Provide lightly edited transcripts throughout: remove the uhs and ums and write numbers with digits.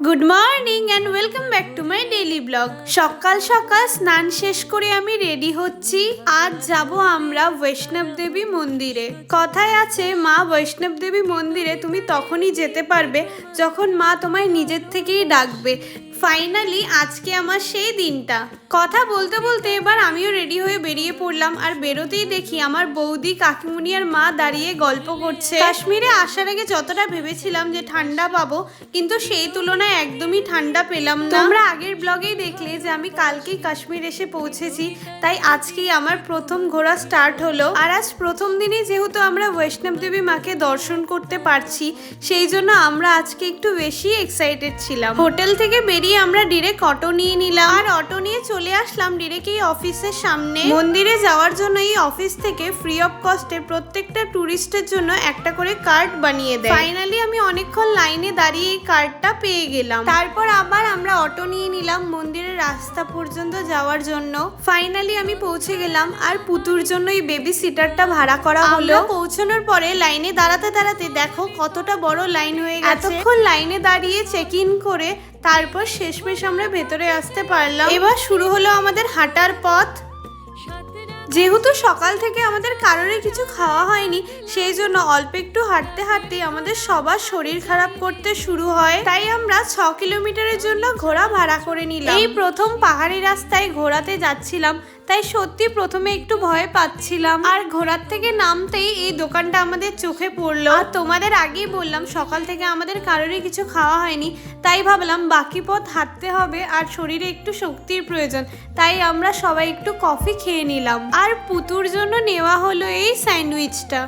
Good morning and welcome back to my daily blog. সকাল সকাল স্নান শেষ করে আমি রেডি হচ্ছি। আজ যাব আমরা বৈষ্ণব দেবী মন্দিরে। কথায় আছে মা বৈষ্ণব দেবী মন্দিরে তুমি তখনই যেতে পারবে যখন মা তোমায় নিজের থেকেই ডাকবে। ফাইনালি আজকে আমার সেই দিনটা। কথা বলতে বলতে এবার আমিও রেডি হয়ে বেরিয়ে পড়লাম। আর বেরোতেই দেখি আমার বৌদি, কাকিমুনি আর মা দাঁড়িয়ে গল্প করছে। কাশ্মীরে আসার আগে যতটা ভেবেছিলাম যে ঠান্ডা পাবো, কিন্তু সেই তুলনায় একদমই ঠান্ডা পেলাম না। তোমরা আগের ব্লগেই দেখলে যে আমি কালকেই কাশ্মীর এসে পৌঁছেছি, তাই আজকেই আমার প্রথম ঘোরা স্টার্ট হলো। আর আজ প্রথম দিনই যেহেতু আমরা বৈষ্ণব দেবী মাকে দর্শন করতে পারছি, সেই জন্য আমরা আজকে একটু বেশি এক্সাইটেড ছিলাম। হোটেল থেকে বেরিয়ে আমরা ডিরেক্ট অটো নিয়ে নিলাম আর অটো নিয়ে চলে আসলাম ডিরেক্ট এই অফিসের সামনে। মন্দিরে যাওয়ার জন্য এই অফিস থেকে ফ্রি অফ কস্টে প্রত্যেকটা টুরিস্টের জন্য একটা করে কার্ড বানিয়ে দেয়। ফাইনালি আমি অনেকক্ষণ লাইনে দাঁড়িয়ে এই কার্ডটা পেয়ে গেলাম। তারপর আবার আমরা অটো নিয়ে নিলাম মন্দিরের রাস্তা পর্যন্ত যাওয়ার জন্য। ফাইনালি আমি পৌঁছে গেলাম আর পুতুর জন্য এই বেবি সিটারটা ভাড়া করা হলো। পৌঁছানোর পরে লাইনে দাঁড়াতে দাঁড়াতে দেখো কতটা বড় লাইন হয়ে গেছে। এতক্ষণ লাইনে দাঁড়িয়ে চেক ইন করে তারপর শেষমেশ আমরা ভেতরে আসতে পারলাম। এবার শুরু হলো আমাদের হাঁটার পথ। যেহেতু সকাল থেকে আমাদের কারোরই কিছু খাওয়া হয়নি, সেই জন্য অল্প একটু হাঁটতে হাঁটতে আমাদের সবার শরীর খারাপ করতে শুরু হয়। তাই আমরা 6 কিলোমিটারের জন্য ঘোড়া ভাড়া করে নিলাম। এই প্রথম পাহাড়ি রাস্তায় ঘোড়াতে যাচ্ছিলাম, তাই সত্যি প্রথমে একটু ভয় পাচ্ছিলাম। আর ঘোড়ার থেকে নামতেই এই দোকানটা আমাদের চোখে পড়লো। আর তোমাদের আগেই বললাম সকাল থেকে আমাদের কারোরই কিছু খাওয়া হয়নি, তাই ভাবলাম বাকি পথ হাঁটতে হবে আর শরীরে একটু শক্তির প্রয়োজন, তাই আমরা সবাই একটু কফি খেয়ে নিলাম। আর পুতুর জন্য নেওয়া হলো এই স্যান্ডউইচটা।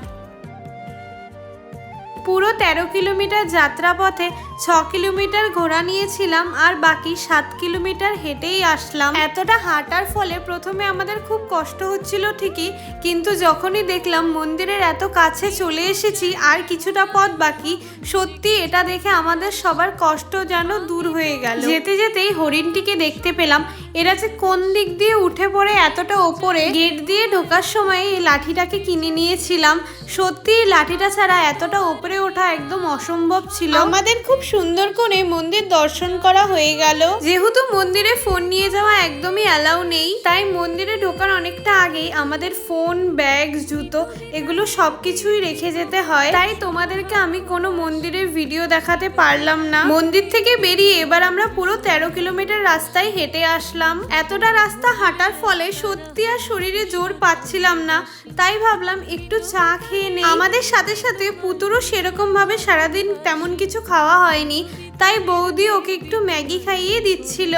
পুরো 13 কিলোমিটার যাত্রাপথে 6 কিলোমিটার ঘোড়া নিয়েছিলাম আর বাকি 7 কিলোমিটার হেঁটেই আসলাম। এতটা হাঁটার ফলে প্রথমে আমাদের খুব কষ্ট হচ্ছিল ঠিকই, কিন্তু যখনই দেখলাম মন্দিরের এত কাছে চলে এসেছি আর কিছুটা পথ বাকি, সত্যি এটা দেখে আমাদের সবার কষ্ট যেন দূর হয়ে গেল। যেতে যেতেই হরিণটিকে দেখতে পেলাম। এরা যে কোন দিক দিয়ে উঠে পড়ে এতটা ওপরে। গেট দিয়ে ঢোকার সময় এই লাঠিটাকে কিনে নিয়েছিলাম। সত্যি এই লাঠিটা ছাড়া এতটা ওপরে ওঠা একদম অসম্ভব ছিল। আমাদের খুব সুন্দর করে মন্দির দর্শন করা হয়ে গেল। যেহেতু মন্দিরে ফোন নিয়ে যাওয়া একদমই অ্যালাউ নেই, তাই মন্দিরে ঢোকার অনেকটা আগেই আমাদের ফোন, ব্যাগ, জুতো এগুলো সবকিছুই রেখে যেতে হয়। তাই তোমাদেরকে আমি কোনো মন্দিরের ভিডিও দেখাতে পারলাম না। মন্দির থেকে বেরিয়ে এবার আমরা পুরো 13 কিলোমিটার রাস্তায় হেঁটে আসলাম। এতটা রাস্তা হাঁটার ফলে সত্যি আর শরীরে জোর পাচ্ছিলাম না, তাই ভাবলাম একটু চা খেয়ে নেই। আমাদের সাথে সাথে পুতুরও সেরকম ভাবে সারাদিন তেমন কিছু খাওয়া হয়নি, তাই বৌদি ওকে একটু ম্যাগি খাইয়ে দিচ্ছিল।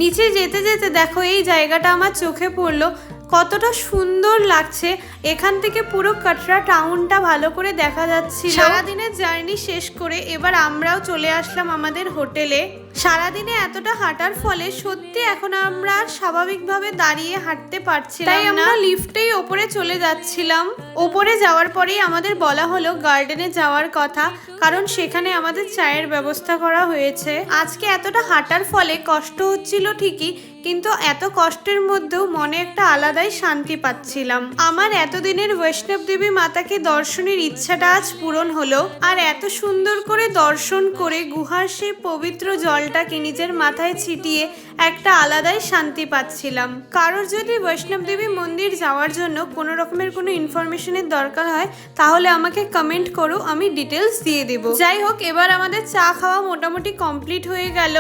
নিচে যেতে যেতে দেখো এই জায়গাটা আমার চোখে পড়লো, কতটা সুন্দর লাগছে। এখান থেকে পুরো কাটরা টাউনটা ভালো করে দেখা যাচ্ছিল। সারাদিনের জার্নি শেষ করে এবার আমরাও চলে আসলাম আমাদের হোটেলে। সারাদিনে এতটা হাঁটার ফলে সত্যি এখন আমরা স্বাভাবিকভাবে দাঁড়িয়ে হাঁটতে পারছিলাম না, তাই আমরা লিফটেই ওপরে চলে যাচ্ছিলাম। ওপরে যাওয়ার পরেই আমাদের বলা হলো গার্ডেনে যাওয়ার কথা, কারণ সেখানে আমাদের চায়ের ব্যবস্থা করা হয়েছে। আজকে এতটা হাঁটার ফলে কষ্ট হচ্ছিল ঠিকই, কিন্তু এত কষ্টের মধ্যেও মনে একটা আলাদাই শান্তি পাচ্ছিলাম। আমার এতদিনের বৈষ্ণব দেবী মাতাকে দর্শনের ইচ্ছাটা আজ পূরণ হলো। আর এত সুন্দর করে দর্শন করে গুহার সেই পবিত্র জলটাকে নিজের মাথায় ছিটিয়ে একটা আলাদাই শান্তি পাচ্ছিলাম। কারোর যদি বৈষ্ণব দেবী মন্দির যাওয়ার জন্য কোনো রকমের কোনো ইনফরমেশনের দরকার হয়, তাহলে আমাকে কমেন্ট করো, আমি ডিটেলস দিয়ে দেব। যাই হোক, এবার আমাদের চা খাওয়া মোটামুটি কমপ্লিট হয়ে গেল।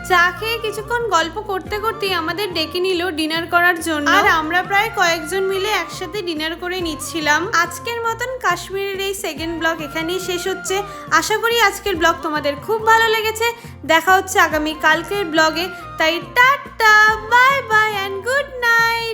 চা খেয়ে কিছুক্ষণ গল্প করতে করতেই আমাদের ডেকে নিল ডিনার করার জন্য। আর আমরা প্রায় কয়েকজন মিলে একসাথে ডিনার করে নিচ্ছিলাম। আজকের মতন কাশ্মীরের এই সেকেন্ড ব্লগ এখানেই শেষ হচ্ছে। আশা করি আজকের ব্লগ তোমাদের খুব ভালো লেগেছে। দেখা হচ্ছে আগামী কালকের ব্লগে। তাই tata, bye bye and good night.